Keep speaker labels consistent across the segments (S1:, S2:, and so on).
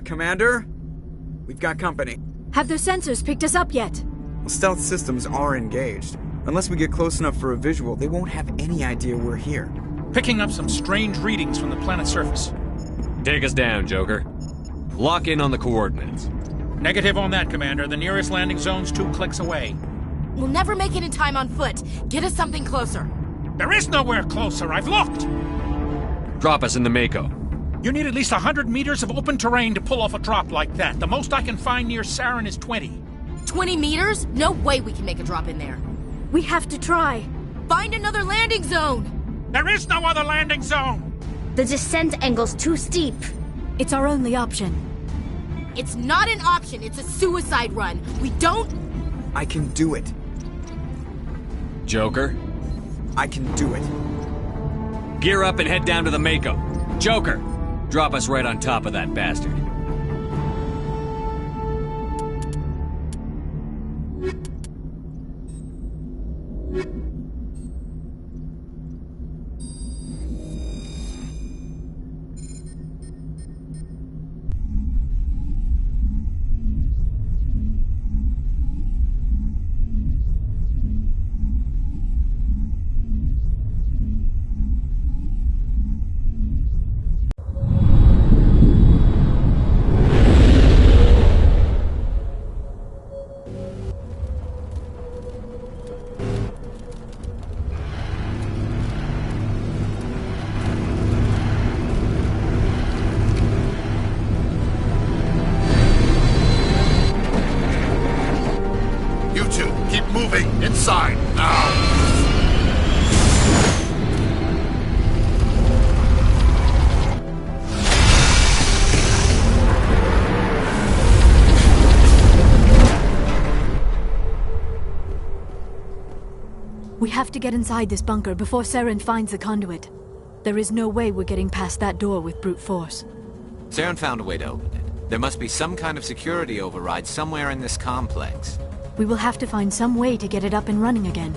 S1: Commander? We've got company.
S2: Have their sensors picked us up yet?
S1: Well, stealth systems are engaged. Unless we get close enough for a visual, they won't have any idea we're here.
S3: Picking up some strange readings from the planet's surface.
S4: Take us down, Joker. Lock in on the coordinates.
S3: Negative on that, Commander. The nearest landing zone's 2 clicks away.
S5: We'll never make it in time on foot. Get us something closer.
S3: There is nowhere closer. I've looked.
S4: Drop us in the Mako.
S3: You need at least 100 meters of open terrain to pull off a drop like that. The most I can find near Saren is 20.
S5: 20 meters? No way we can make a drop in there.
S2: We have to try.
S5: Find another landing zone!
S3: There is no other landing zone!
S6: The descent angle's too steep.
S2: It's our only option.
S5: It's not an option, it's a suicide run. We don't...
S1: I can do it.
S4: Joker,
S1: I can do it.
S4: gear up and head down to the Mako. Joker, drop us right on top of that bastard.
S7: Keep moving! Inside! Now!
S2: We have to get inside this bunker before Saren finds the conduit. There is no way we're getting past that door with brute force.
S8: Saren found a way to open it. There must be some kind of security override somewhere in this complex.
S2: We will have to find some way to get it up and running again.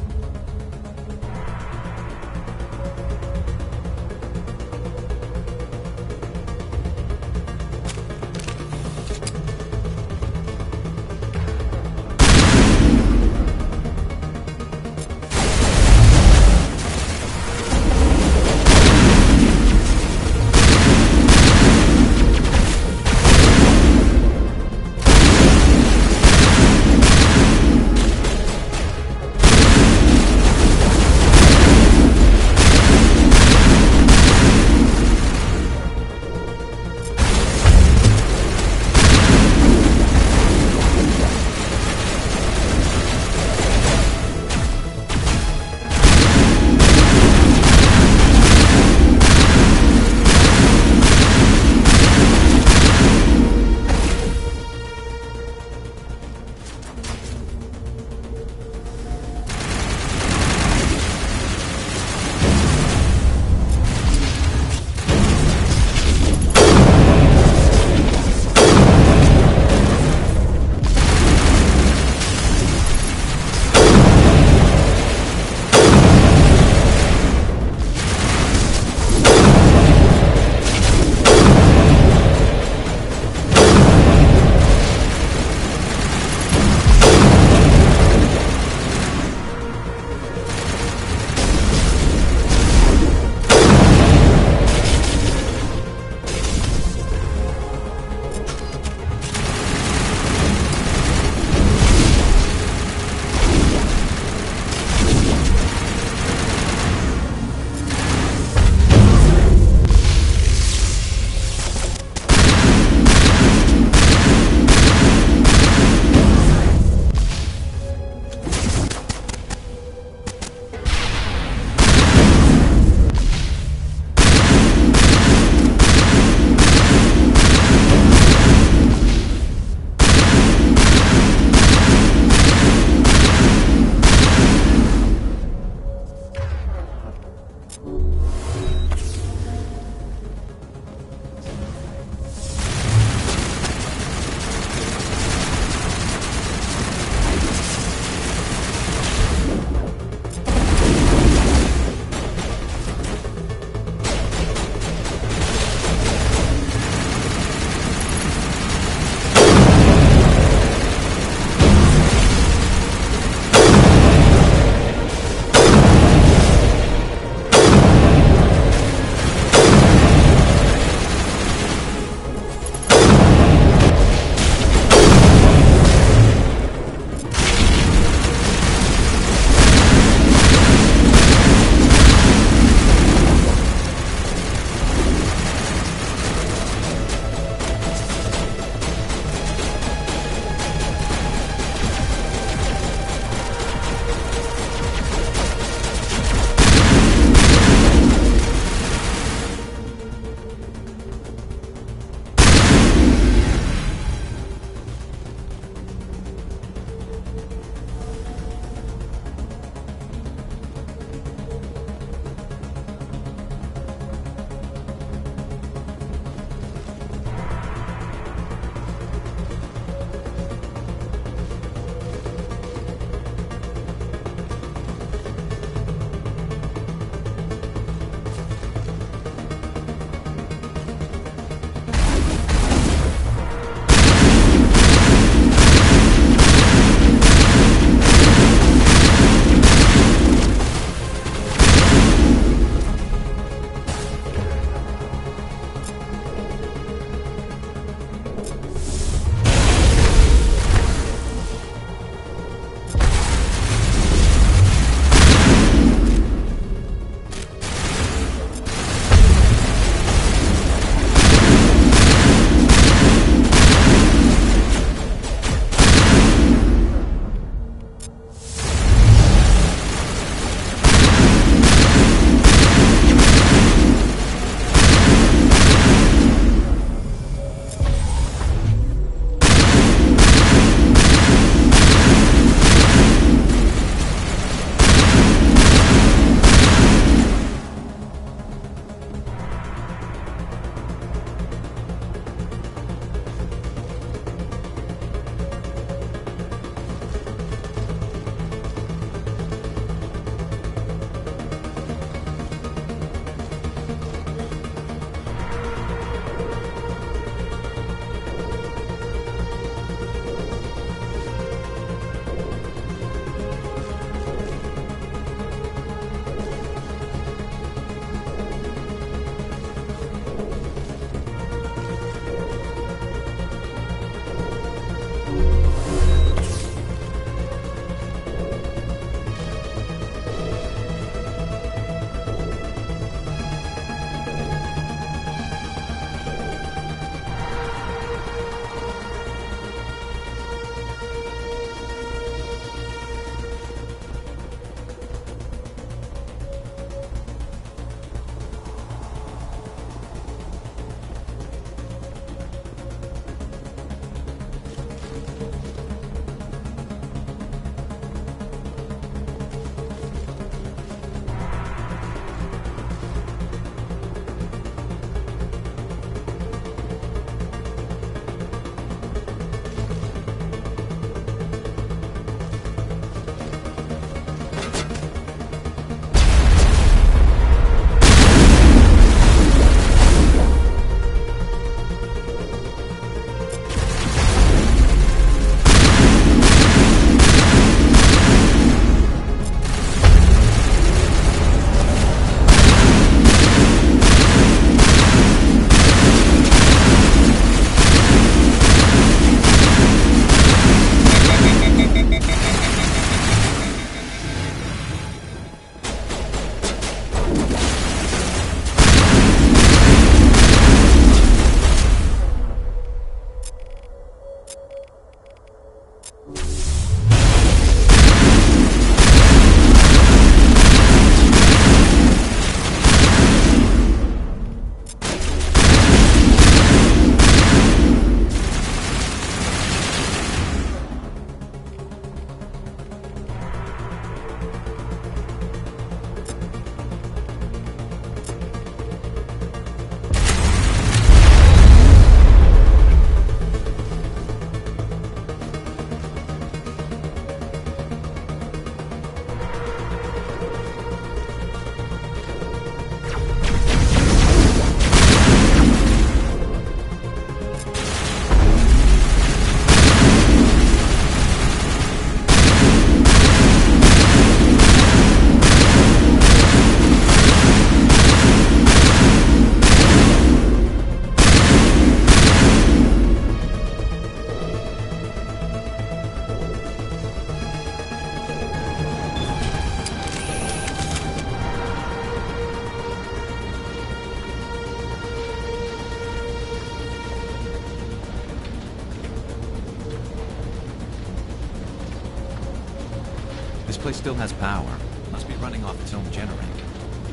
S8: place still has power. Must be running off its own generator.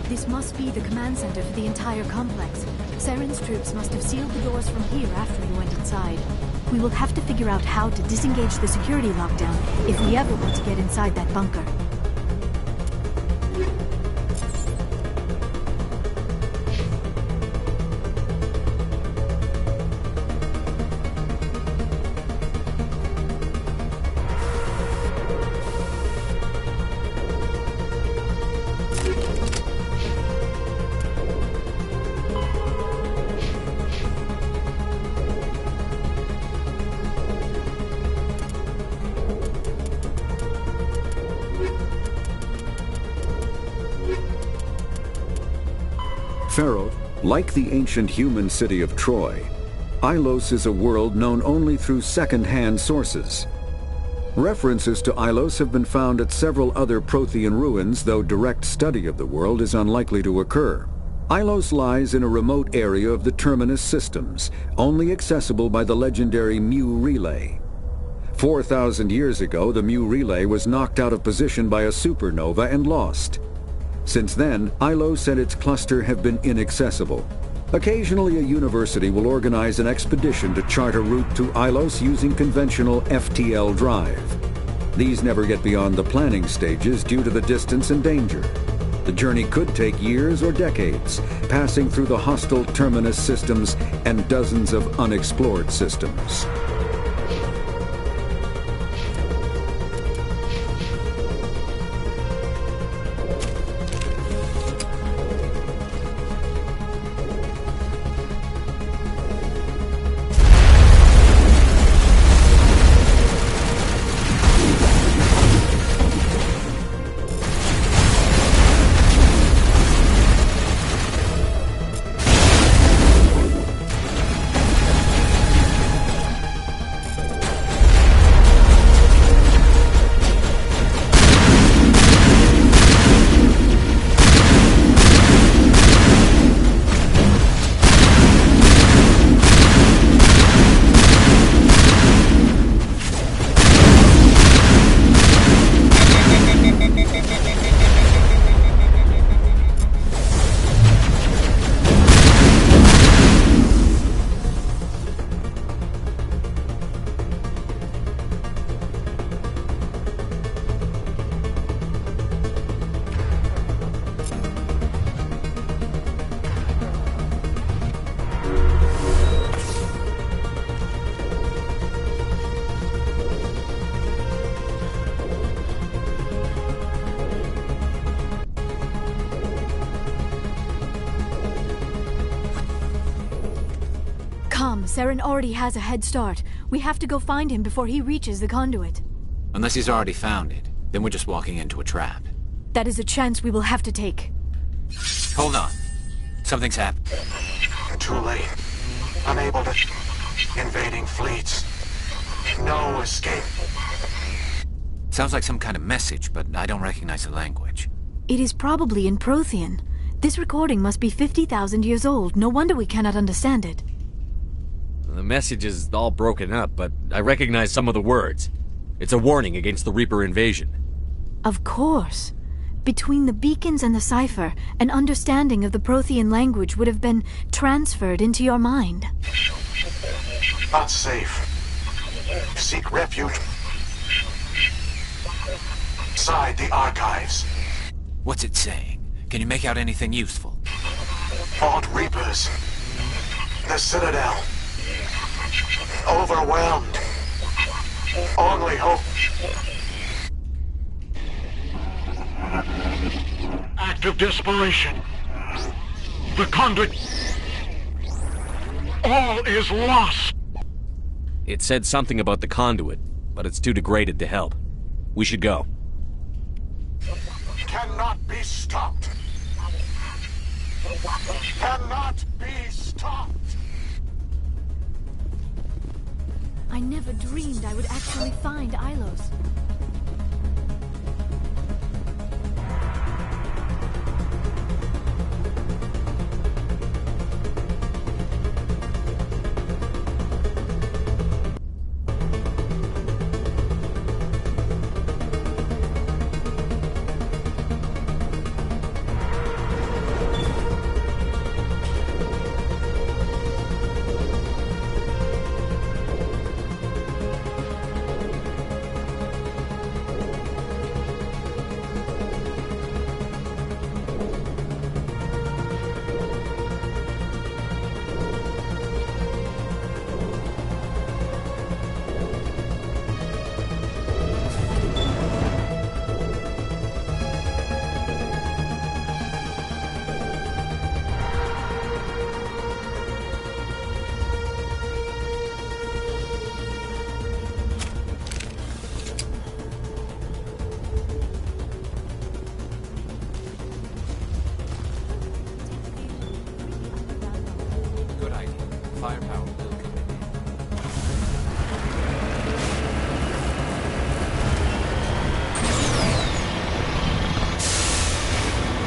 S2: This must be the command center for the entire complex. Saren's troops must have sealed the doors from here after we went inside. We will have to figure out how to disengage the security lockdown if we ever want to get inside that bunker.
S9: Pharaoh, like the ancient human city of Troy, Ilos is a world known only through second-hand sources. References to Ilos have been found at several other Prothean ruins, though direct study of the world is unlikely to occur. Ilos lies in a remote area of the Terminus systems, only accessible by the legendary Mu Relay. 4,000 years ago, the Mu Relay was knocked out of position by a supernova and lost. Since then, Ilos and its cluster have been inaccessible. Occasionally, a university will organize an expedition to chart a route to Ilos using conventional FTL drive. These never get beyond the planning stages due to the distance and danger. The journey could take years or decades, passing through the hostile Terminus systems and dozens of unexplored systems.
S2: Saren already has a head start. We have to go find him before he reaches the conduit.
S8: Unless he's already found it, then we're just walking into a trap.
S2: That is a chance we will have to take.
S8: Hold on. Something's happened.
S7: Too late. Unable to... Invading fleets. No escape.
S8: Sounds like some kind of message, but I don't recognize the language.
S2: It is probably in Prothean. This recording must be 50,000 years old. No wonder we cannot understand it.
S4: The message is all broken up, but I recognize some of the words. It's a warning against the Reaper invasion.
S2: Of course. Between the beacons and the cipher, an understanding of the Prothean language would have been transferred into your mind.
S7: Not safe. Seek refuge inside the archives.
S8: What's it saying? Can you make out anything useful?
S7: Fought Reapers. The Citadel. Overwhelmed. Only hope. Act of desperation. The conduit. All is lost.
S4: It said something about the conduit, but it's too degraded to help. We should go.
S7: Cannot be stopped. Cannot be stopped.
S2: I never dreamed I would actually find Ilos.
S8: firepower will come in handy.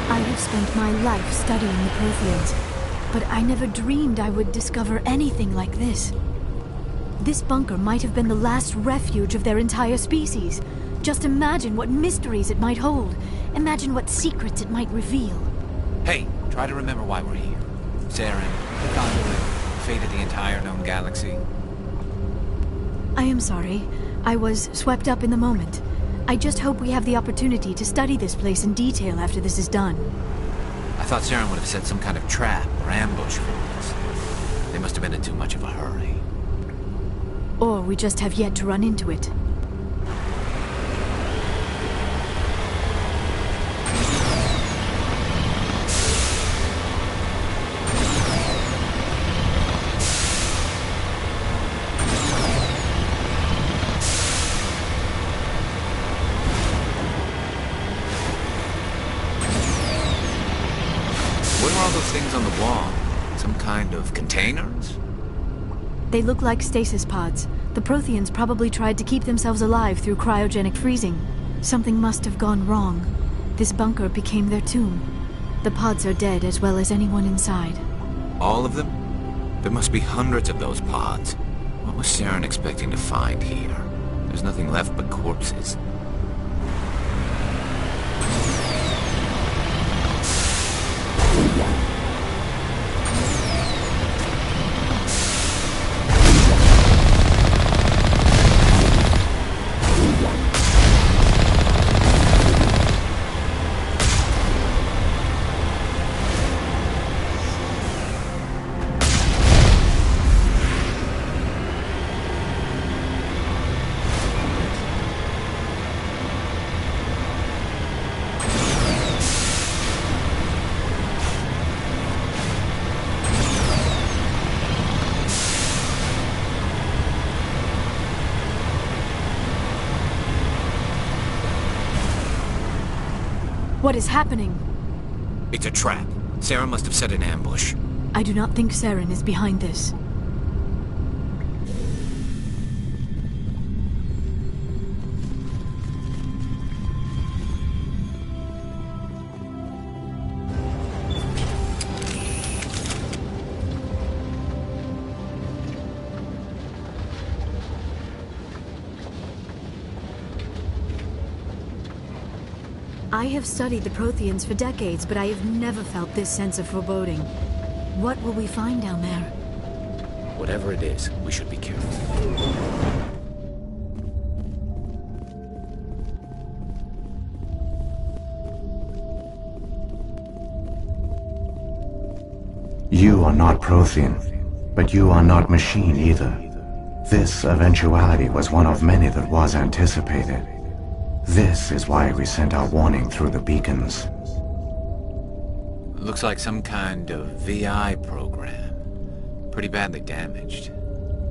S2: I have spent my life studying the Protheans, but I never dreamed I would discover anything like this. This bunker might have been the last refuge of their entire species. Just imagine what mysteries it might hold. Imagine what secrets it might reveal.
S8: Hey, try to remember why we're here. Saren, the conduit, fate of the entire known galaxy.
S2: I am sorry. I was swept up in the moment. I just hope we have the opportunity to study this place in detail after this is done.
S8: I thought Saren would have set some kind of trap or ambush for us. They must have been in too much of a hurry.
S2: Or we just have yet to run into it.
S8: What are all those things on the wall? Some kind of containers?
S2: They look like stasis pods. The Protheans probably tried to keep themselves alive through cryogenic freezing. Something must have gone wrong. This bunker became their tomb. The pods are dead as well as anyone inside.
S8: All of them? There must be hundreds of those pods. What was Saren expecting to find here? There's nothing left but corpses.
S2: What is happening?
S8: It's a trap. Saren must have set an ambush.
S2: I do not think Saren is behind this. I have studied the Protheans for decades, but I have never felt this sense of foreboding. What will we find down there?
S8: Whatever it is, we should be careful.
S10: You are not Prothean, but you are not machine either. This eventuality was one of many that was anticipated. This is why we sent our warning through the beacons.
S8: Looks like some kind of VI program. Pretty badly damaged.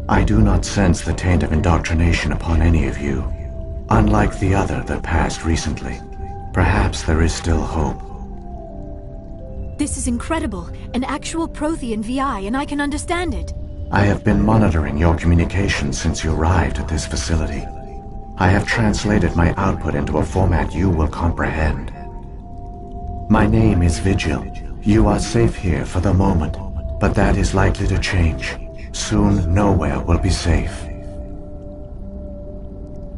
S10: I do not sense the taint of indoctrination upon any of you, unlike the other that passed recently. Perhaps there is still hope.
S2: This is incredible. An actual Prothean VI, and I can understand it.
S10: I have been monitoring your communications since you arrived at this facility. I have translated my output into a format you will comprehend. My name is Vigil. You are safe here for the moment, but that is likely to change. Soon, nowhere will be safe.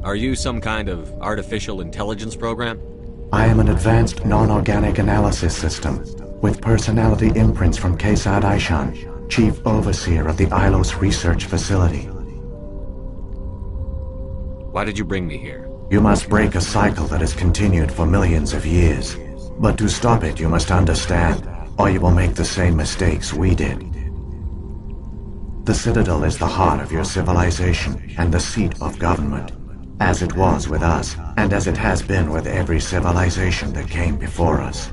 S4: Are you some kind of artificial intelligence program?
S10: I am an advanced non-organic analysis system, with personality imprints from Kesad Aishan, Chief Overseer of the Ilos Research Facility.
S4: Why did you bring me here?
S10: You must break a cycle that has continued for millions of years. But to stop it, you must understand, or you will make the same mistakes we did. The Citadel is the heart of your civilization and the seat of government, as it was with us, and as it has been with every civilization that came before us.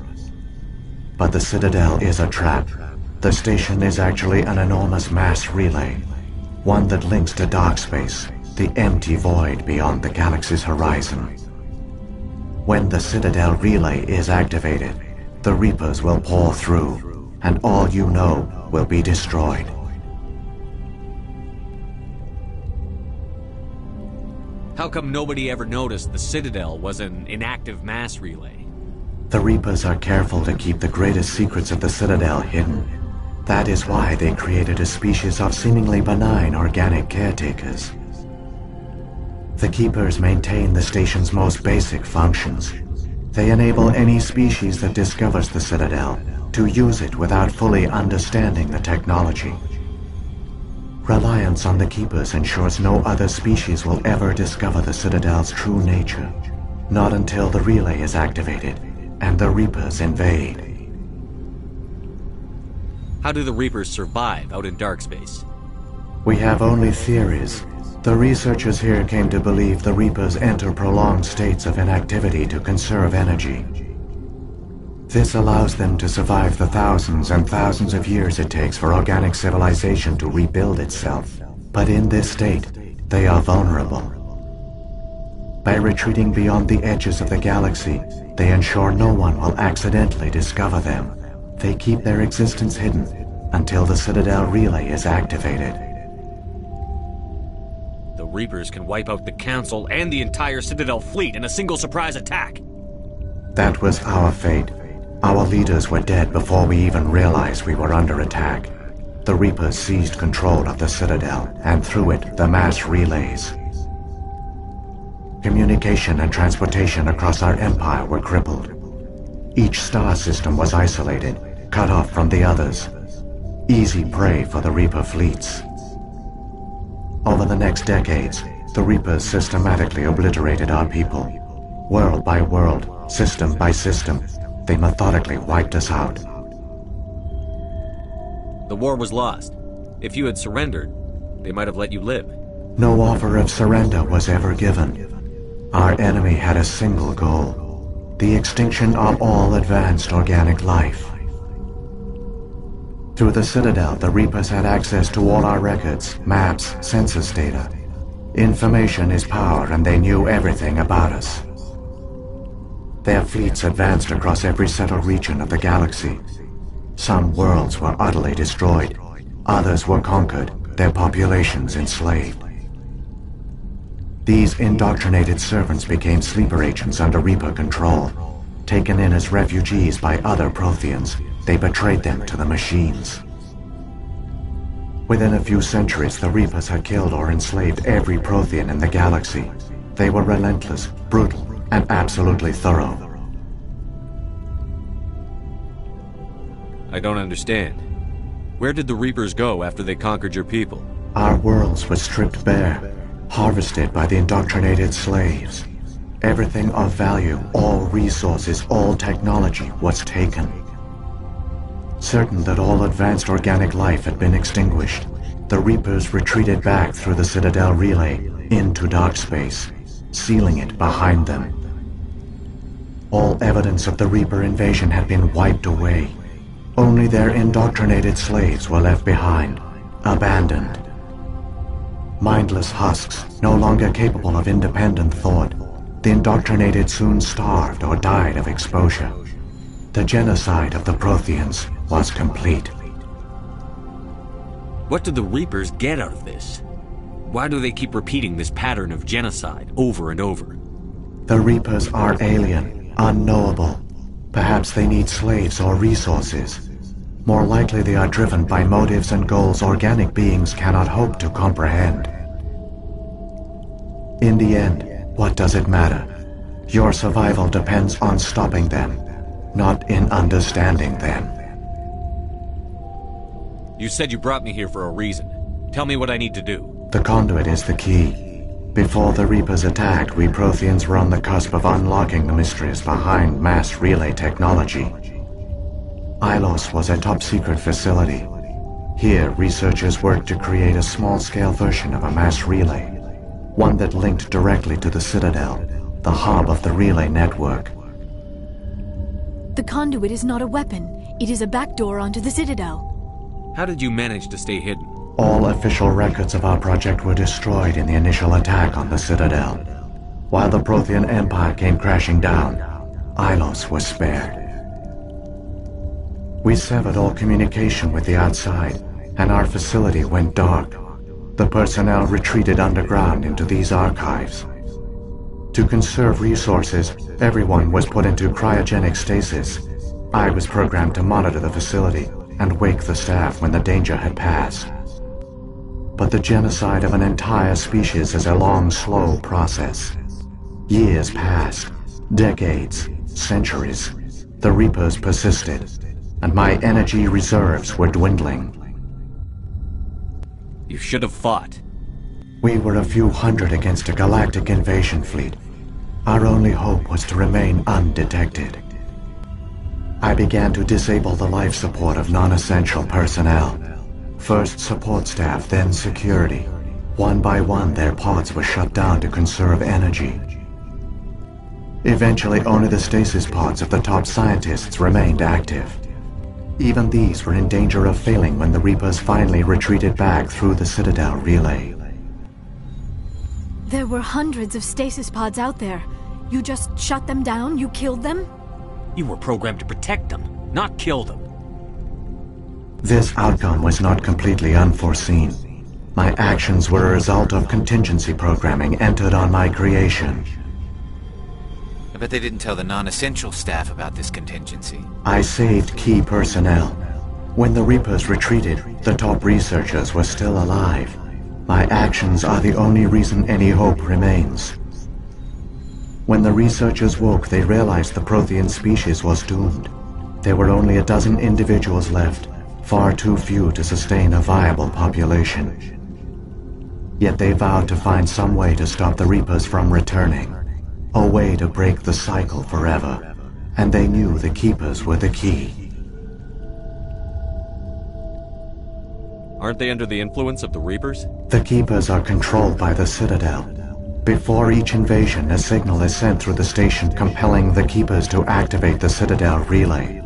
S10: But the Citadel is a trap. The station is actually an enormous mass relay, one that links to dark space, the empty void beyond the galaxy's horizon. When the Citadel relay is activated, the Reapers will pour through, and all you know will be destroyed.
S4: How come nobody ever noticed the Citadel was an inactive mass relay?
S10: The Reapers are careful to keep the greatest secrets of the Citadel hidden. That is why they created a species of seemingly benign organic caretakers. The Keepers maintain the station's most basic functions. They enable any species that discovers the Citadel to use it without fully understanding the technology. Reliance on the Keepers ensures no other species will ever discover the Citadel's true nature. Not until the relay is activated and the Reapers invade.
S4: How do the Reapers survive out in dark space?
S10: We have only theories. The researchers here came to believe the Reapers enter prolonged states of inactivity to conserve energy. This allows them to survive the thousands and thousands of years it takes for organic civilization to rebuild itself. But in this state, they are vulnerable. By retreating beyond the edges of the galaxy, they ensure no one will accidentally discover them. They keep their existence hidden until the Citadel relay is activated.
S4: The Reapers can wipe out the Council and the entire Citadel fleet in a single surprise attack.
S10: That was our fate. Our leaders were dead before we even realized we were under attack. The Reapers seized control of the Citadel, and through it, the mass relays. Communication and transportation across our empire were crippled. Each star system was isolated, cut off from the others. Easy prey for the Reaper fleets. Over the next decades, the Reapers systematically obliterated our people. World by world, system by system, they methodically wiped us out.
S4: The war was lost. If you had surrendered, they might have let you live.
S10: No offer of surrender was ever given. Our enemy had a single goal: the extinction of all advanced organic life. Through the Citadel, the Reapers had access to all our records, maps, census data. Information is power, and they knew everything about us. Their fleets advanced across every settled region of the galaxy. Some worlds were utterly destroyed. Others were conquered, their populations enslaved. These indoctrinated servants became sleeper agents under Reaper control. Taken in as refugees by other Protheans, they betrayed them to the machines. Within a few centuries, the Reapers had killed or enslaved every Prothean in the galaxy. They were relentless, brutal, and absolutely thorough.
S4: I don't understand. Where did the Reapers go after they conquered your people?
S10: Our worlds were stripped bare, harvested by the indoctrinated slaves. Everything of value, all resources, all technology was taken. Certain that all advanced organic life had been extinguished, the Reapers retreated back through the Citadel relay into dark space, sealing it behind them. All evidence of the Reaper invasion had been wiped away. Only their indoctrinated slaves were left behind, abandoned. Mindless husks, no longer capable of independent thought, the indoctrinated soon starved or died of exposure. The genocide of the Protheans was complete.
S4: What do the Reapers get out of this? Why do they keep repeating this pattern of genocide over and over?
S10: The Reapers are alien, unknowable. Perhaps they need slaves or resources. More likely they are driven by motives and goals organic beings cannot hope to comprehend. In the end, what does it matter? Your survival depends on stopping them, not in understanding them.
S4: You said you brought me here for a reason. Tell me what I need to do.
S10: The conduit is the key. Before the Reapers attacked, we Protheans were on the cusp of unlocking the mysteries behind mass relay technology. Ilos was a top-secret facility. Here, researchers worked to create a small-scale version of a mass relay, one that linked directly to the Citadel, the hub of the relay network.
S2: The conduit is not a weapon. It is a backdoor onto the Citadel.
S4: How did you manage to stay hidden?
S10: All official records of our project were destroyed in the initial attack on the Citadel. While the Prothean Empire came crashing down, Ilos was spared. We severed all communication with the outside, and our facility went dark. The personnel retreated underground into these archives. To conserve resources, everyone was put into cryogenic stasis. I was programmed to monitor the facility and wake the staff when the danger had passed. But the genocide of an entire species is a long, slow process. Years passed, decades, centuries. The Reapers persisted, and my energy reserves were dwindling.
S4: You should have fought.
S10: We were a few hundred against a galactic invasion fleet. Our only hope was to remain undetected. I began to disable the life support of non-essential personnel. First support staff, then security. One by one, their pods were shut down to conserve energy. Eventually, only the stasis pods of the top scientists remained active. Even these were in danger of failing when the Reapers finally retreated back through the Citadel relay.
S2: There were hundreds of stasis pods out there. You just shut them down? You killed them?
S4: You were programmed to protect them, not kill them.
S10: This outcome was not completely unforeseen. My actions were a result of contingency programming entered on my creation.
S8: I bet they didn't tell the non-essential staff about this contingency.
S10: I saved key personnel. When the Reapers retreated, the top researchers were still alive. My actions are the only reason any hope remains. When the researchers woke, they realized the Prothean species was doomed. There were only a dozen individuals left, far too few to sustain a viable population. Yet they vowed to find some way to stop the Reapers from returning. A way to break the cycle forever. And they knew the Keepers were the key.
S4: Aren't they under the influence of the Reapers?
S10: The Keepers are controlled by the Citadel. Before each invasion, a signal is sent through the station compelling the Keepers to activate the Citadel relay.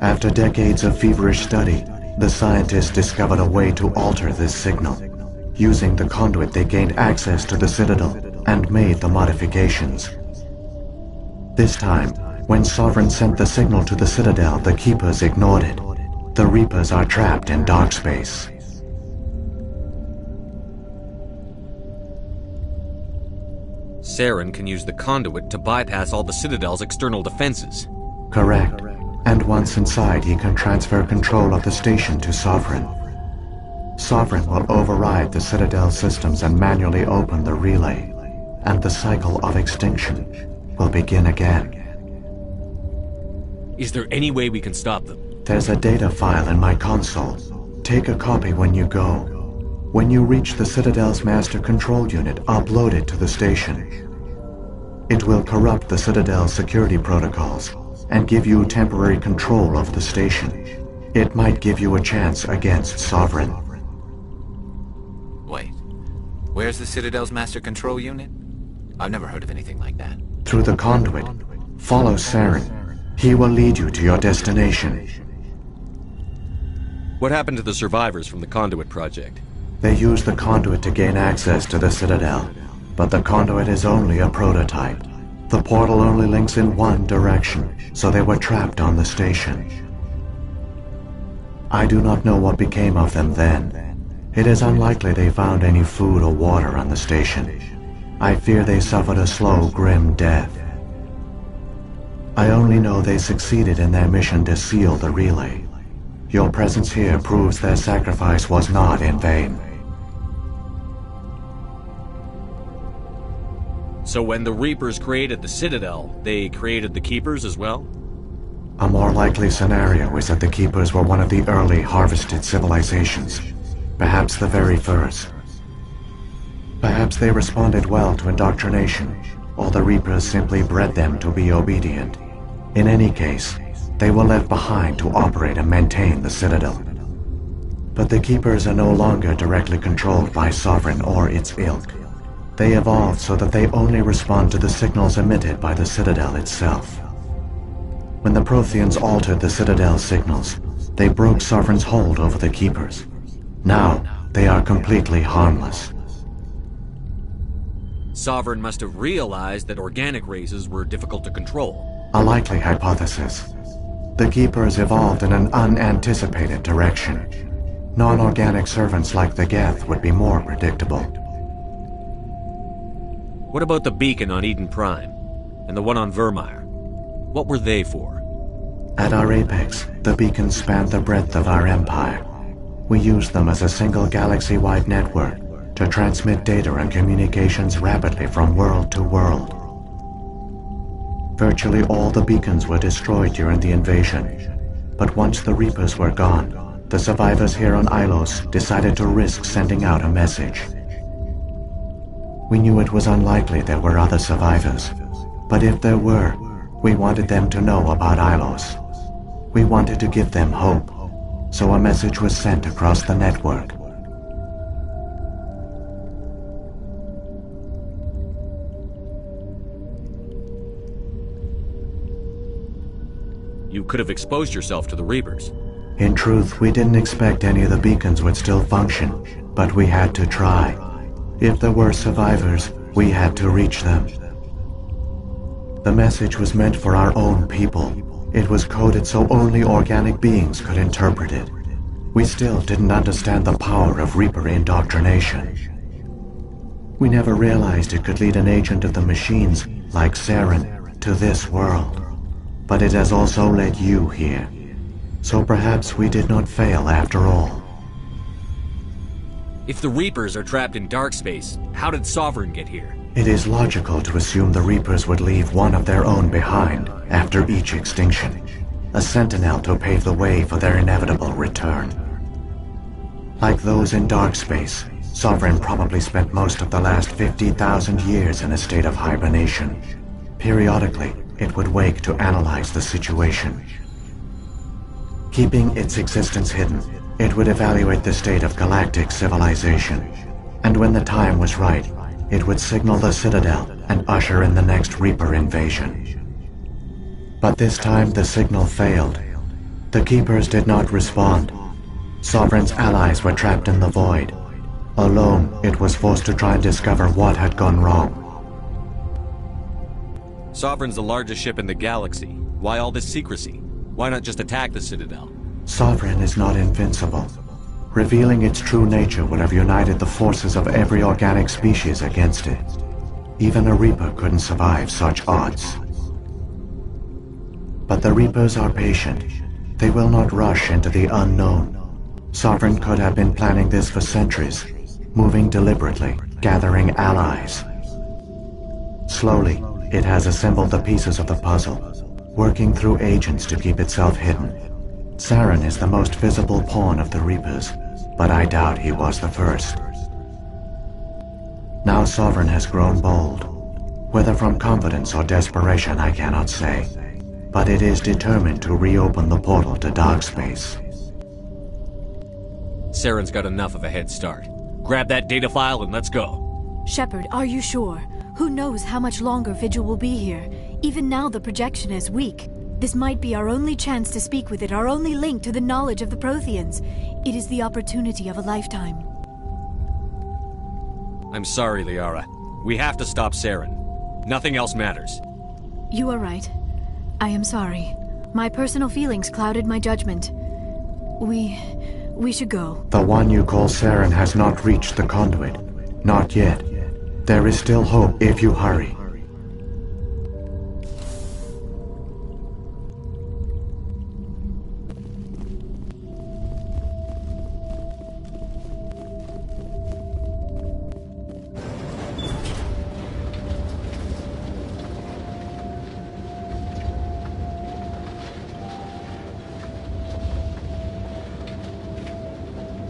S10: After decades of feverish study, the scientists discovered a way to alter this signal. Using the conduit, they gained access to the Citadel and made the modifications. This time, when Sovereign sent the signal to the Citadel, the Keepers ignored it. The Reapers are trapped in dark space.
S4: Saren can use the conduit to bypass all the Citadel's external defenses.
S10: Correct. And once inside, he can transfer control of the station to Sovereign. Sovereign will override the Citadel systems and manually open the relay. And the cycle of extinction will begin again.
S4: Is there any way we can stop them?
S10: There's a data file in my console. Take a copy when you go. When you reach the Citadel's master control unit, upload it to the station. It will corrupt the Citadel's security protocols and give you temporary control of the station. It might give you a chance against Sovereign.
S8: Wait, where's the Citadel's master control unit? I've never heard of anything like that.
S10: Through the conduit, follow Saren. He will lead you to your destination.
S4: What happened to the survivors from the Conduit project?
S10: They used the conduit to gain access to the Citadel, but the conduit is only a prototype. The portal only links in one direction, so they were trapped on the station. I do not know what became of them then. It is unlikely they found any food or water on the station. I fear they suffered a slow, grim death. I only know they succeeded in their mission to seal the relay. Your presence here proves their sacrifice was not in vain.
S4: So when the Reapers created the Citadel, they created the Keepers as well?
S10: A more likely scenario is that the Keepers were one of the early harvested civilizations. Perhaps the very first. Perhaps they responded well to indoctrination, or the Reapers simply bred them to be obedient. In any case, they were left behind to operate and maintain the Citadel. But the Keepers are no longer directly controlled by Sovereign or its ilk. They evolved so that they only respond to the signals emitted by the Citadel itself. When the Protheans altered the Citadel's signals, they broke Sovereign's hold over the Keepers. Now, they are completely harmless.
S4: Sovereign must have realized that organic races were difficult to control.
S10: A likely hypothesis. The Keepers evolved in an unanticipated direction. Non-organic servants like the Geth would be more predictable.
S4: What about the beacon on Eden Prime? And the one on Vermeer? What were they for?
S10: At our apex, the beacons spanned the breadth of our empire. We used them as a single galaxy-wide network to transmit data and communications rapidly from world to world. Virtually all the beacons were destroyed during the invasion, but once the Reapers were gone, the survivors here on Ilos decided to risk sending out a message. We knew it was unlikely there were other survivors, but if there were, we wanted them to know about Ilos. We wanted to give them hope, so a message was sent across the network.
S4: You could have exposed yourself to the Reapers.
S10: In truth, we didn't expect any of the beacons would still function, but we had to try. If there were survivors, we had to reach them. The message was meant for our own people. It was coded so only organic beings could interpret it. We still didn't understand the power of Reaper indoctrination. We never realized it could lead an agent of the machines, like Saren, to this world. But it has also led you here. So perhaps we did not fail after all.
S4: If the Reapers are trapped in dark space, how did Sovereign get here?
S10: It is logical to assume the Reapers would leave one of their own behind after each extinction. A sentinel to pave the way for their inevitable return. Like those in dark space, Sovereign probably spent most of the last 50,000 years in a state of hibernation. Periodically, it would wake to analyze the situation. Keeping its existence hidden, it would evaluate the state of galactic civilization. And when the time was right, it would signal the Citadel and usher in the next Reaper invasion. But this time the signal failed. The Keepers did not respond. Sovereign's allies were trapped in the void. Alone, it was forced to try and discover what had gone wrong.
S4: Sovereign's the largest ship in the galaxy. Why all this secrecy? Why not just attack the Citadel?
S10: Sovereign is not invincible. Revealing its true nature would have united the forces of every organic species against it. Even a Reaper couldn't survive such odds. But the Reapers are patient. They will not rush into the unknown. Sovereign could have been planning this for centuries, moving deliberately, gathering allies. Slowly, it has assembled the pieces of the puzzle, working through agents to keep itself hidden. Saren is the most visible pawn of the Reapers, but I doubt he was the first. Now Sovereign has grown bold. Whether from confidence or desperation, I cannot say. But it is determined to reopen the portal to dark space.
S4: Saren's got enough of a head start. Grab that data file and let's go.
S2: Shepard, are you sure? Who knows how much longer Vigil will be here? Even now the projection is weak. This might be our only chance to speak with it, our only link to the knowledge of the Protheans. It is the opportunity of a lifetime.
S4: I'm sorry, Liara. We have to stop Saren. Nothing else matters.
S2: You are right. I am sorry. My personal feelings clouded my judgment. We should go.
S10: The one you call Saren has not reached the conduit. Not yet. There is still hope if you hurry.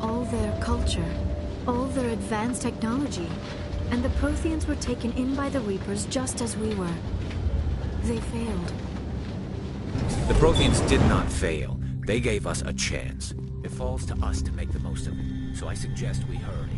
S2: All their culture, all their advanced technology, and the Protheans were taken in by the Reapers just as we were. They failed.
S8: The Protheans did not fail. They gave us a chance. It falls to us to make the most of it, so I suggest we hurry.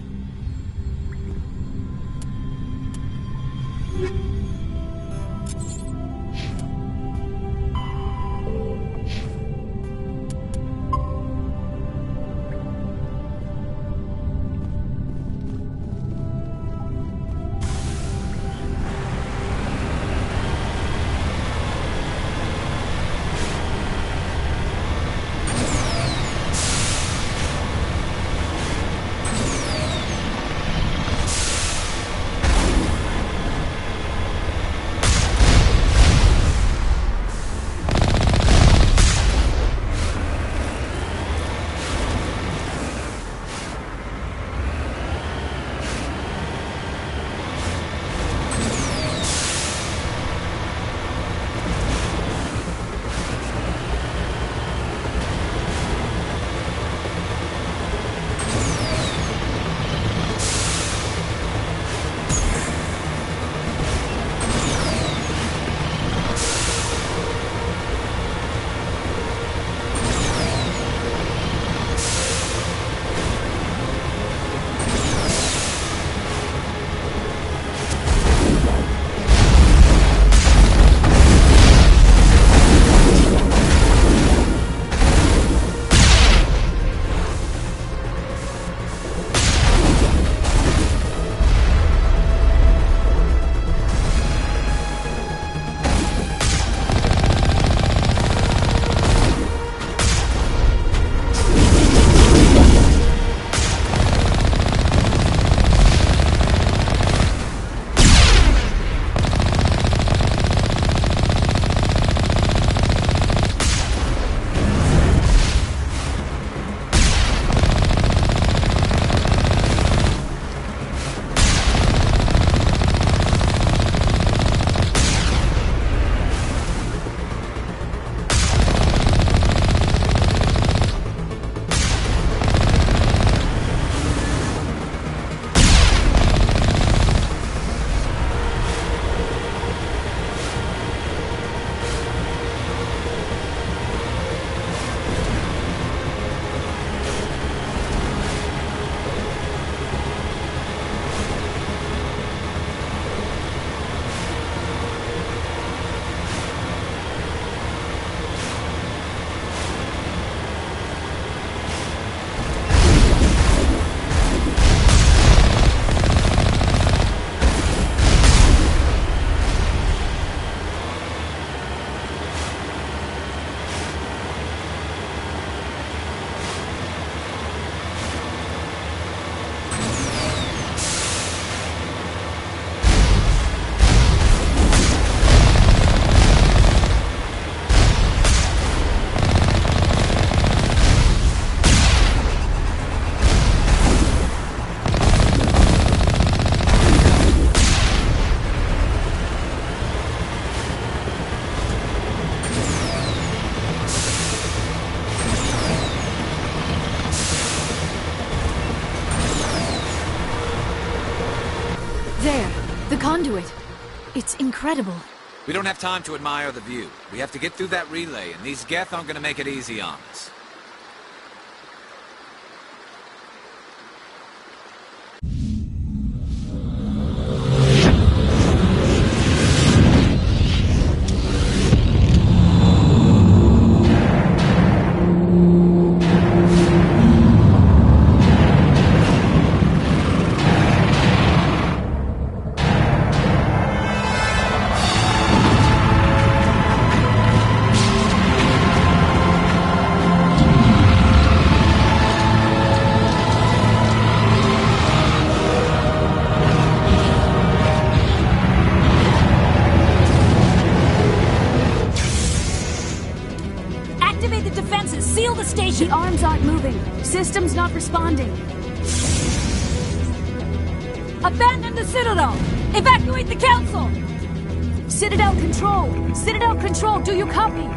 S2: conduit. It's incredible.
S8: We don't have time to admire the view. We have to get through that relay, and these Geth aren't gonna make it easy on us.
S2: Activate the defenses! Seal the station! The arms aren't moving. System's not responding. Abandon the Citadel! Evacuate the Council! Citadel Control! Citadel Control, do you copy?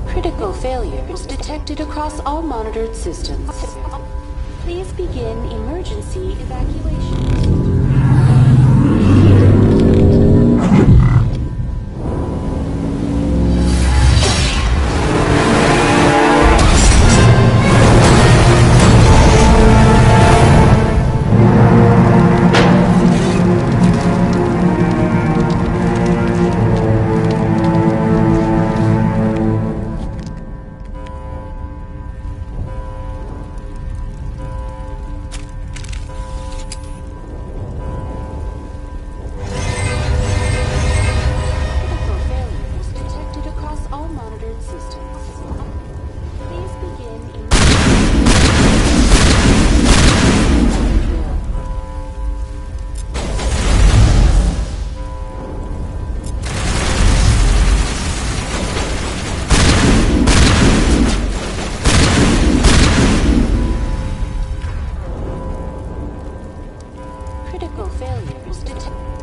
S11: Critical failures detected across all monitored systems. Please begin emergency evacuation.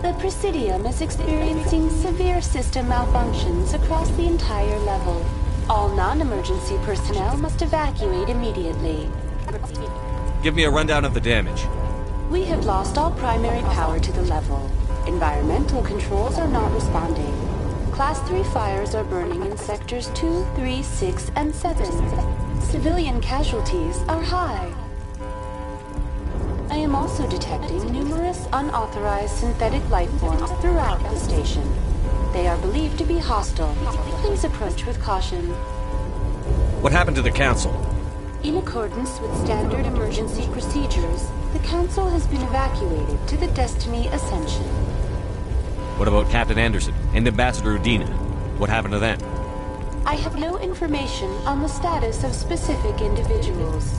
S11: The Presidium is experiencing severe system malfunctions across the entire level. All non-emergency personnel must evacuate immediately.
S4: Give me a rundown of the damage.
S11: We have lost all primary power to the level. Environmental controls are not responding. Class 3 fires are burning in sectors 2, 3, 6, and 7. Civilian casualties are high. I am also detecting numerous unauthorized synthetic life forms throughout the station. They are believed to be hostile. Please approach with caution.
S4: What happened to the Council?
S11: In accordance with standard emergency procedures, the Council has been evacuated to the Destiny Ascension.
S4: What about Captain Anderson and Ambassador Udina? What happened to them?
S11: I have no information on the status of specific individuals.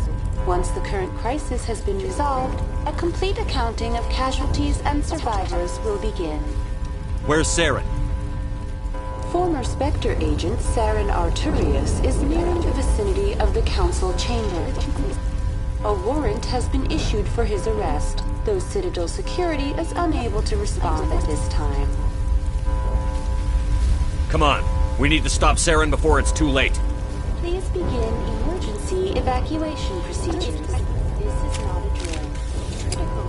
S11: Once the current crisis has been resolved, a complete accounting of casualties and survivors will begin.
S4: Where's Saren?
S11: Former Spectre agent Saren Arturius is nearing the vicinity of the Council chamber. A warrant has been issued for his arrest, though Citadel security is unable to respond at this time.
S4: Come on, we need to stop Saren before it's too late.
S11: Please begin emergency evacuation procedures. This is not a drill. Critical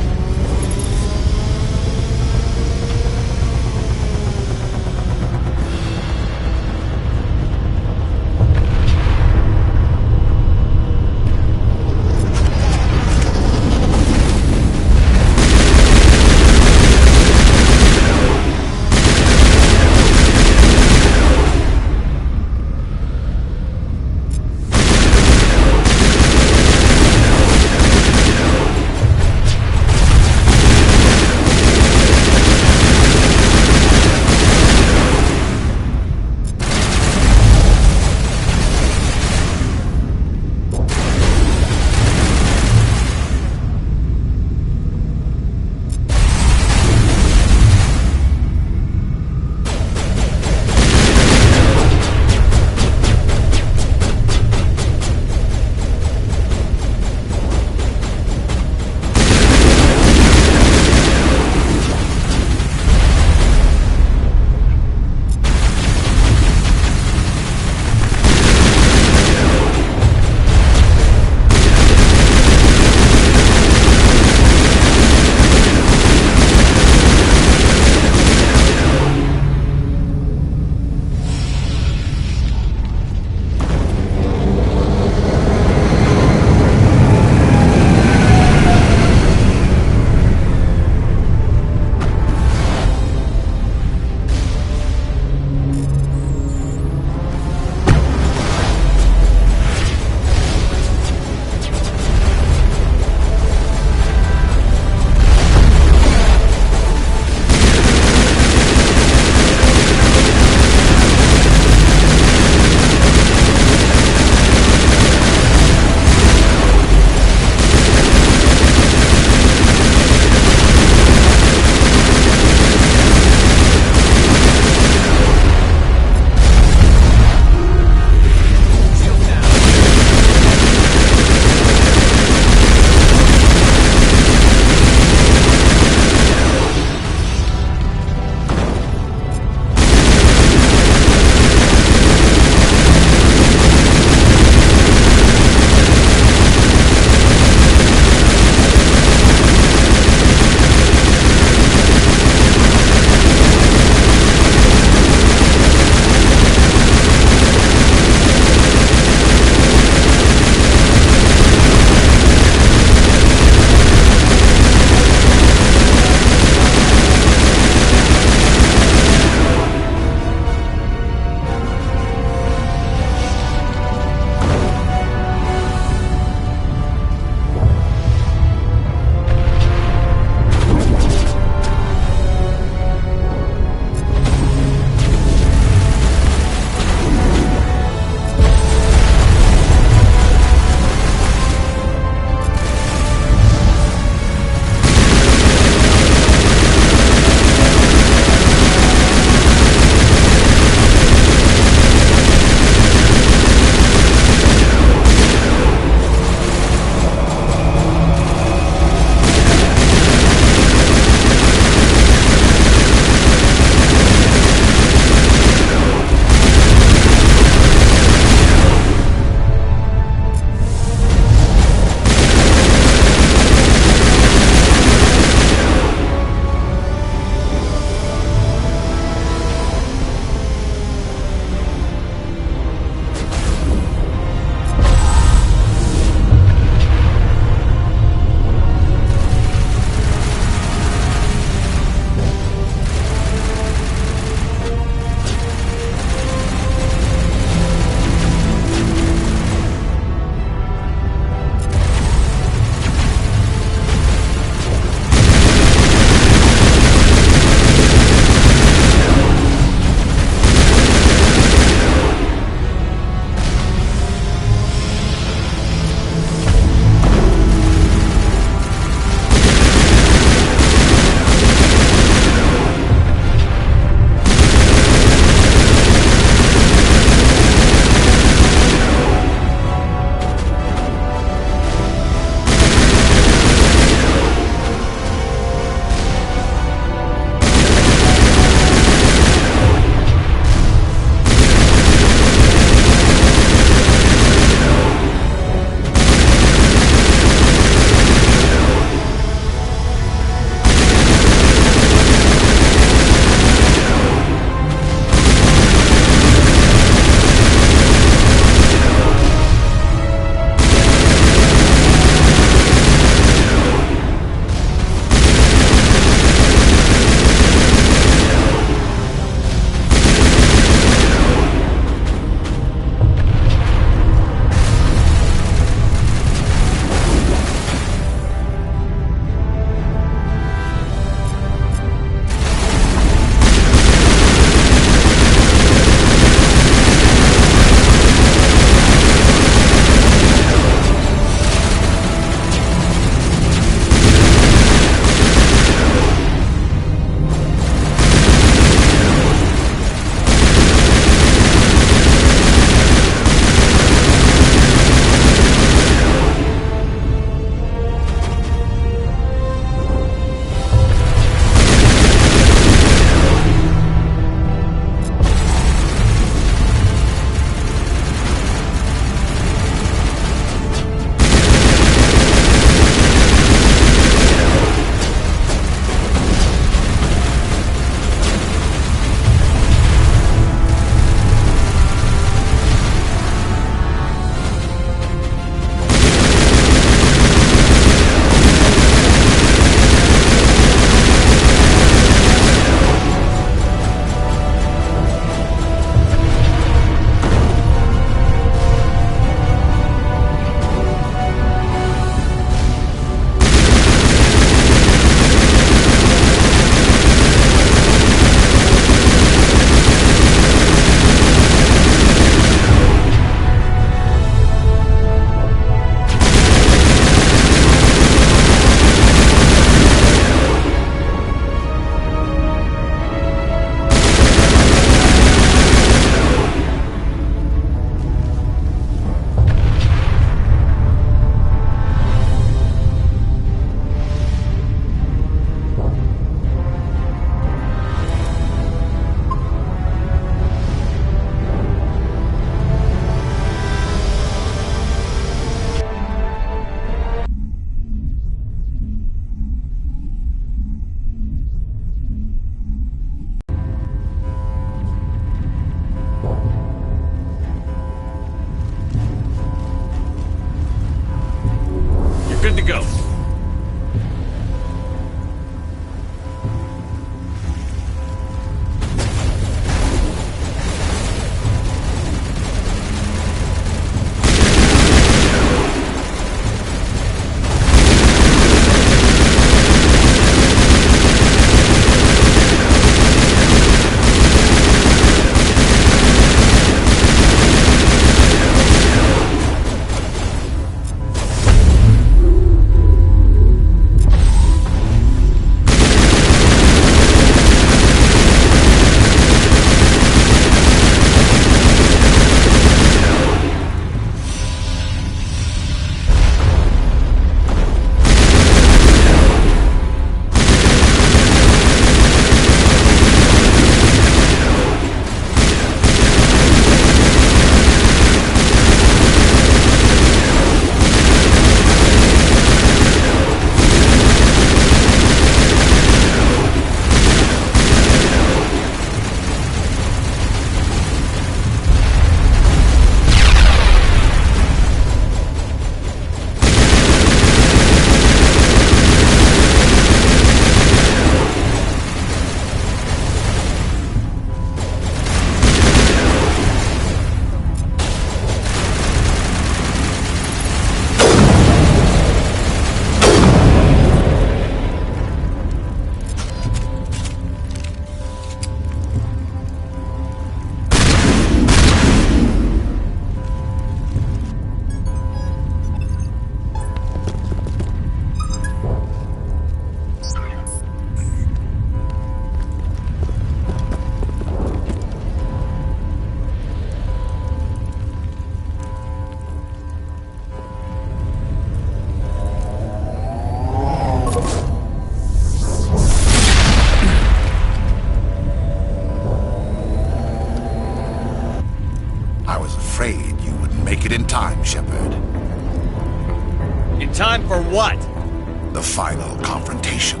S12: the final confrontation.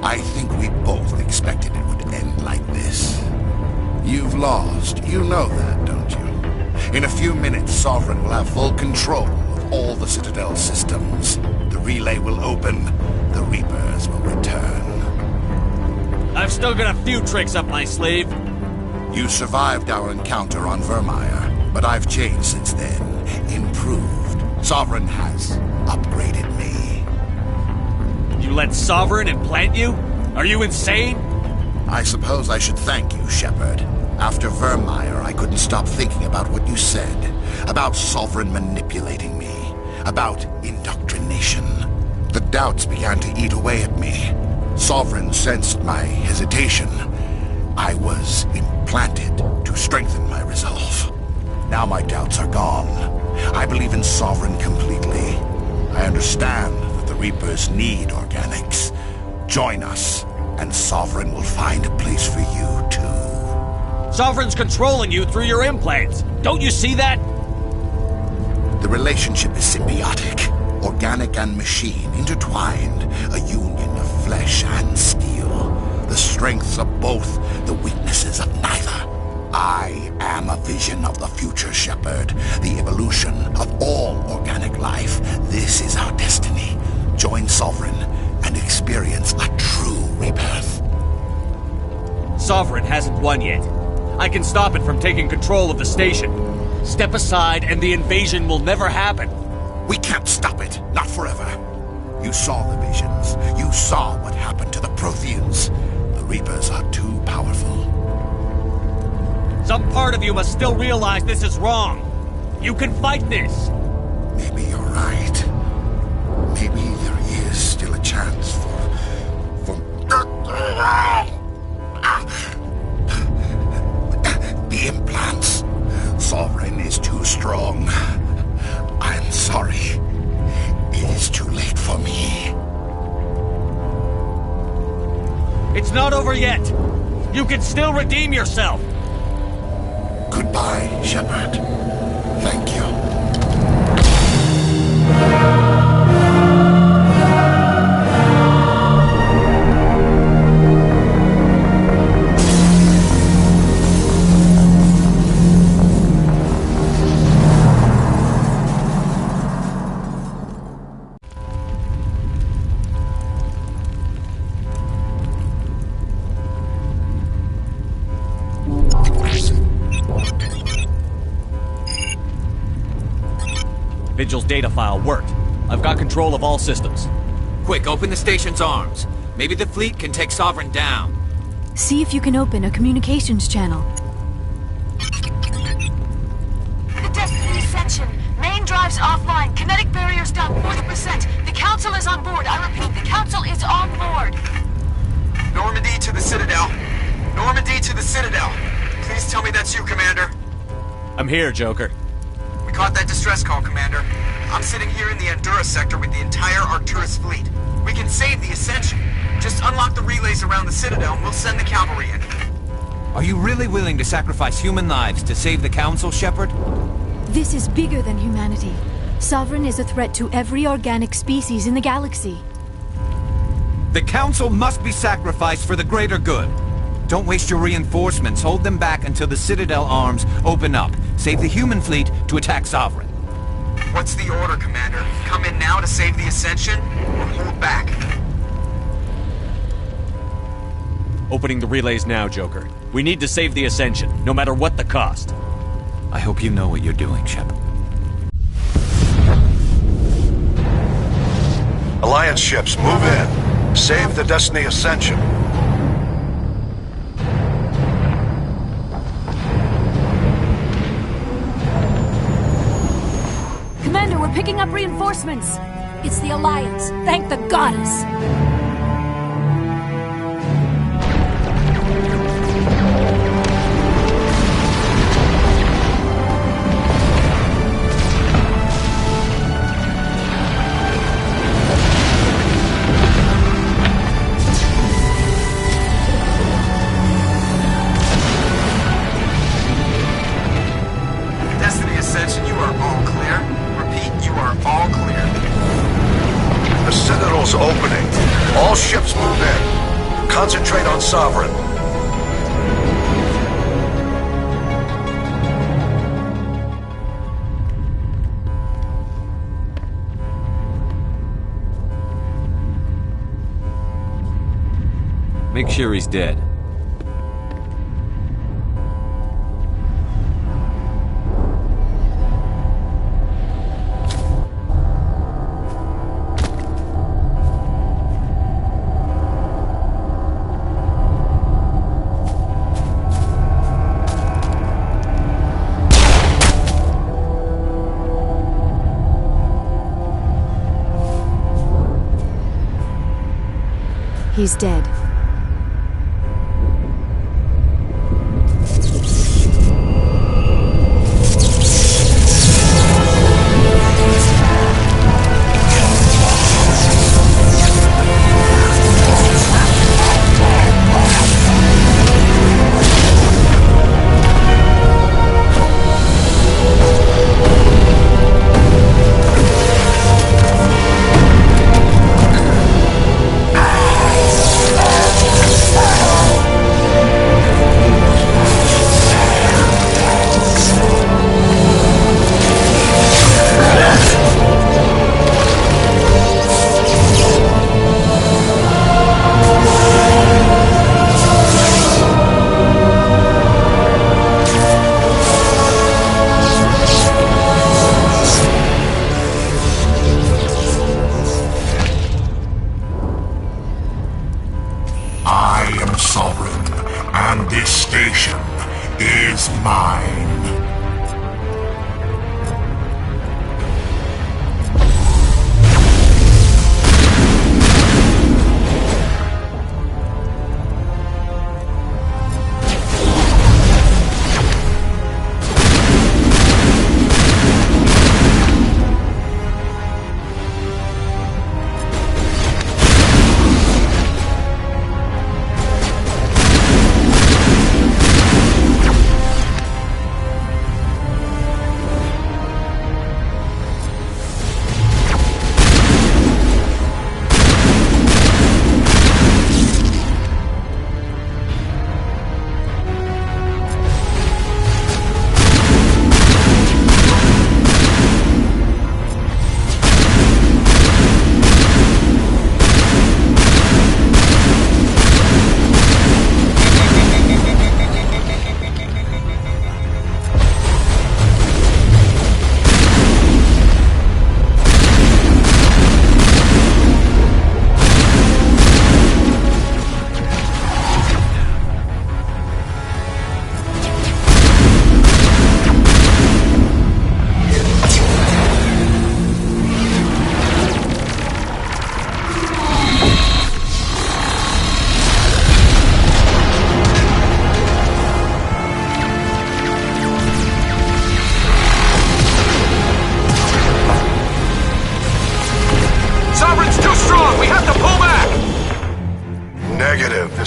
S12: I think we both expected it would end like this. You've lost. You know that, don't you? In a few minutes, Sovereign will have full control of all the Citadel systems. The relay will open. The Reapers will return.
S4: I've still got a few tricks up my sleeve.
S12: You survived our encounter on Vermeer, but I've changed since then. Improved. Sovereign has upgraded me.
S4: You let Sovereign implant you? Are you insane?
S12: I suppose I should thank you, Shepard. After Vermeer, I couldn't stop thinking about what you said. About Sovereign manipulating me. About indoctrination. The doubts began to eat away at me. Sovereign sensed my hesitation. I was implanted to strengthen my resolve. Now my doubts are gone. I believe in Sovereign completely. I understand that the Reapers need organics. Join us, and Sovereign will find a place for you, too.
S4: Sovereign's controlling you through your implants. Don't you see that?
S12: The relationship is symbiotic. Organic and machine intertwined. A union of flesh and steel. The strengths of both, the weaknesses of neither. I am a vision of the future, Shepard. The evolution of all organic life. This is our destiny. Join Sovereign and experience a true rebirth.
S4: Sovereign hasn't won yet. I can stop it from taking control of the station. Step aside and the invasion will never happen.
S12: We can't stop it. Not forever. You saw the visions. You saw what happened to the Protheans. The Reapers are too powerful.
S4: Some part of you must still realize this is wrong. You can fight this.
S12: Maybe you're right. Maybe there is still a chance for... The implants. Sovereign is too strong. I'm sorry. It is too late for me.
S4: It's not over yet. You can still redeem yourself.
S12: Goodbye, Shepard. Thank you.
S4: Vigil's data file worked. I've got control of all systems.
S8: Quick, open the station's arms. Maybe the fleet can take Sovereign down.
S2: See if you can open a communications channel.
S13: The Destiny Ascension. Main drives offline. Kinetic barriers down 40%. The Council is on board. I repeat, the Council is on board.
S1: Normandy to the Citadel. Normandy to the Citadel. Please tell me that's you, Commander.
S4: I'm here, Joker.
S1: We caught that distress call, Commander. I'm sitting here in the Andurra sector with the entire Arcturus fleet. We can save the Ascension. Just unlock the relays around the Citadel and we'll send the cavalry in.
S8: Are you really willing to sacrifice human lives to save the Council, Shepard?
S2: This is bigger than humanity. Sovereign is a threat to every organic species in the galaxy.
S8: The Council must be sacrificed for the greater good. Don't waste your reinforcements. Hold them back until the Citadel arms open up. Save the human fleet to attack Sovereign.
S1: What's the order, Commander? Come in now to save the Ascension, or hold back?
S4: Opening the relays now, Joker. We need to save the Ascension, no matter what the cost.
S8: I hope you know what you're doing, Shepard.
S14: Alliance ships, move in. Save the Destiny Ascension.
S2: Commander, we're picking up reinforcements. It's the Alliance. Thank the goddess.
S1: Destiny Ascension, you are all clear. Repeat, you are all clear.
S14: The Citadel's Concentrate on Sovereign.
S8: Make sure he's dead.
S2: He's dead.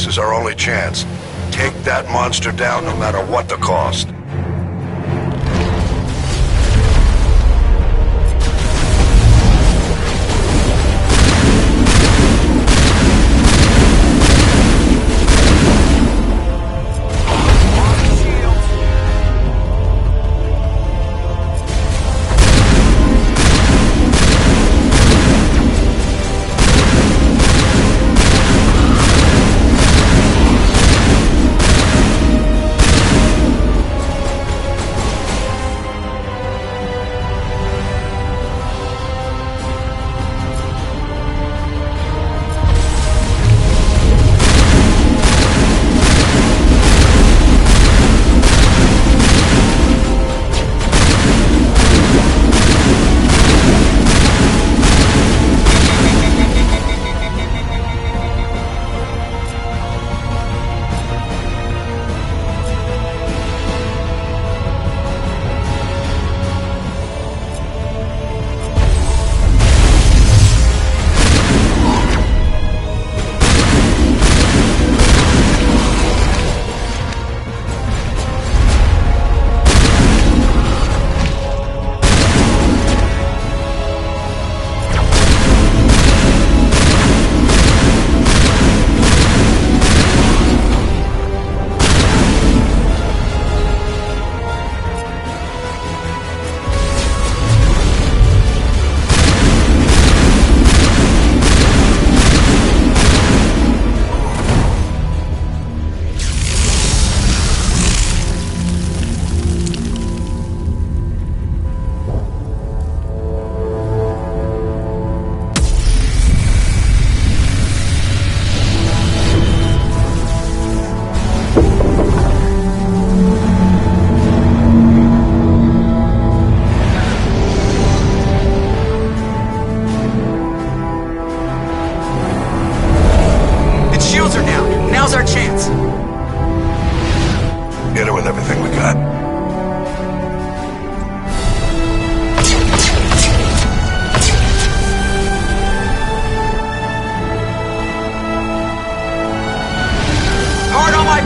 S14: This is our only chance. Take that monster down no matter what the cost.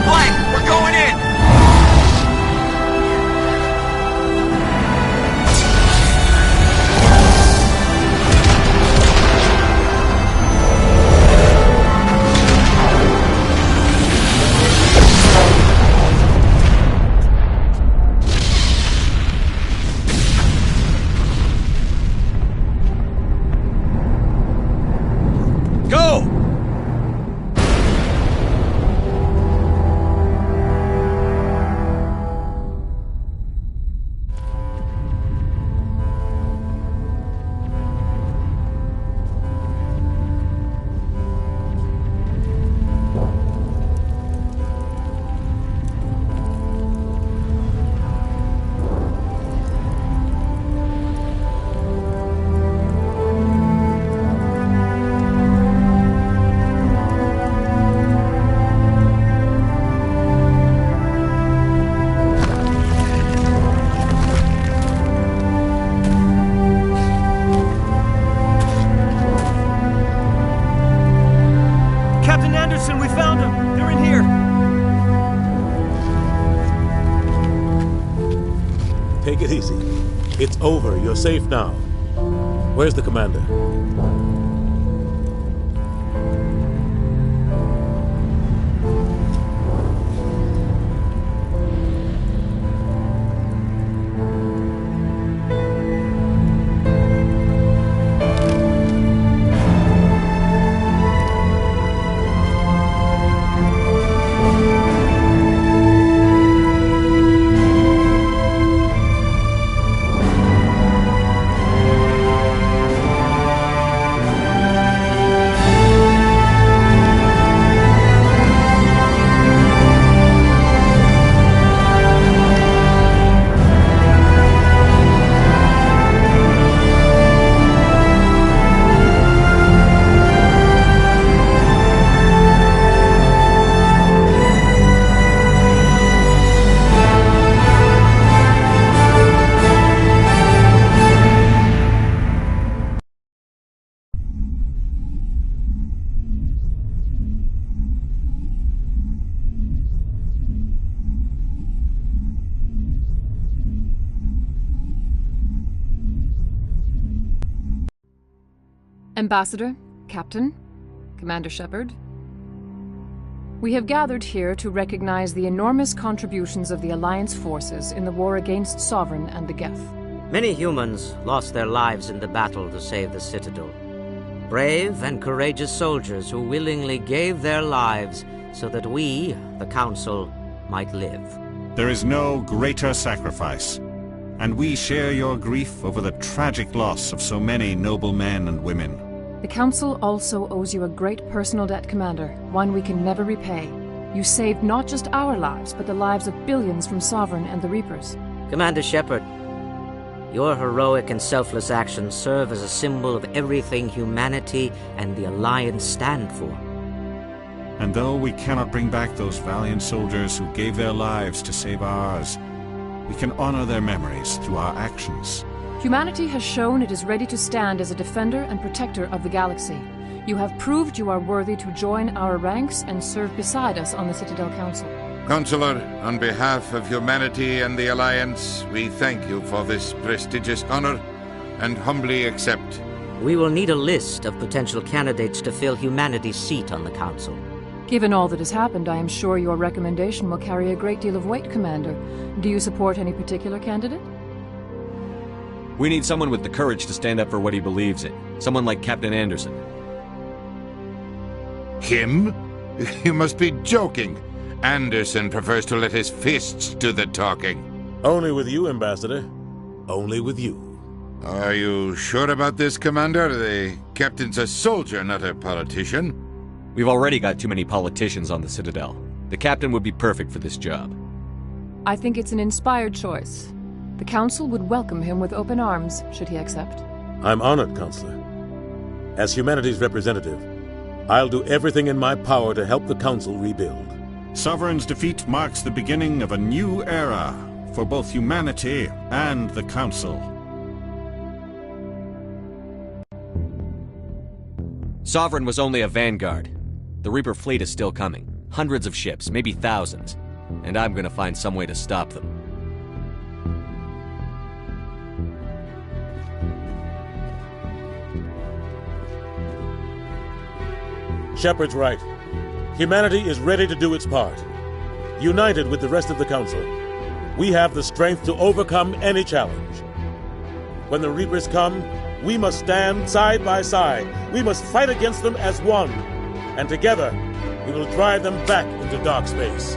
S1: blank! We're going in!
S15: We found them! They're in here!
S16: Take it easy. It's over. You're safe now. Where's the commander?
S17: Ambassador, Captain, Commander Shepard, we have gathered here to recognize the enormous contributions of the Alliance forces in the war against Sovereign and the Geth.
S18: Many humans lost their lives in the battle to save the Citadel. Brave and courageous soldiers who willingly gave their lives so that we, the Council, might live.
S19: There is no greater sacrifice, and we share your grief over the tragic loss of so many noble men and women.
S17: The Council also owes you a great personal debt, Commander, one we can never repay. You saved not just our lives, but the lives of billions from Sovereign and the Reapers.
S18: Commander Shepard, your heroic and selfless actions serve as a symbol of everything humanity and the Alliance stand for.
S19: And though we cannot bring back those valiant soldiers who gave their lives to save ours, we can honor their memories through our actions.
S17: Humanity has shown it is ready to stand as a defender and protector of the galaxy. You have proved you are worthy to join our ranks and serve beside us on the Citadel Council.
S20: Counselor, on behalf of humanity and the Alliance, we thank you for this prestigious honor and humbly accept.
S18: We will need a list of potential candidates to fill humanity's seat on the Council.
S17: Given all that has happened, I am sure your recommendation will carry a great deal of weight, Commander. Do you support any particular candidate?
S4: We need someone with the courage to stand up for what he believes in. Someone like Captain Anderson.
S20: Him? You must be joking. Anderson prefers to let his fists do the talking.
S16: Only with you, Ambassador. Only with you.
S20: Are you sure about this, Commander? The captain's a soldier, not a politician.
S4: We've already got too many politicians on the Citadel. The captain would be perfect for this job.
S17: I think it's an inspired choice. The Council would welcome him with open arms, should he accept.
S16: I'm honored, Counselor. As humanity's representative, I'll do everything in my power to help the Council rebuild.
S19: Sovereign's defeat marks the beginning of a new era for both humanity and the Council.
S4: Sovereign was only a vanguard. The Reaper fleet is still coming. Hundreds of ships, maybe thousands. And I'm gonna find some way to stop them.
S16: Shepard's right. Humanity is ready to do its part. United with the rest of the Council, we have the strength to overcome any challenge. When the Reapers come, we must stand side by side. We must fight against them as one. And together, we will drive them back into dark space.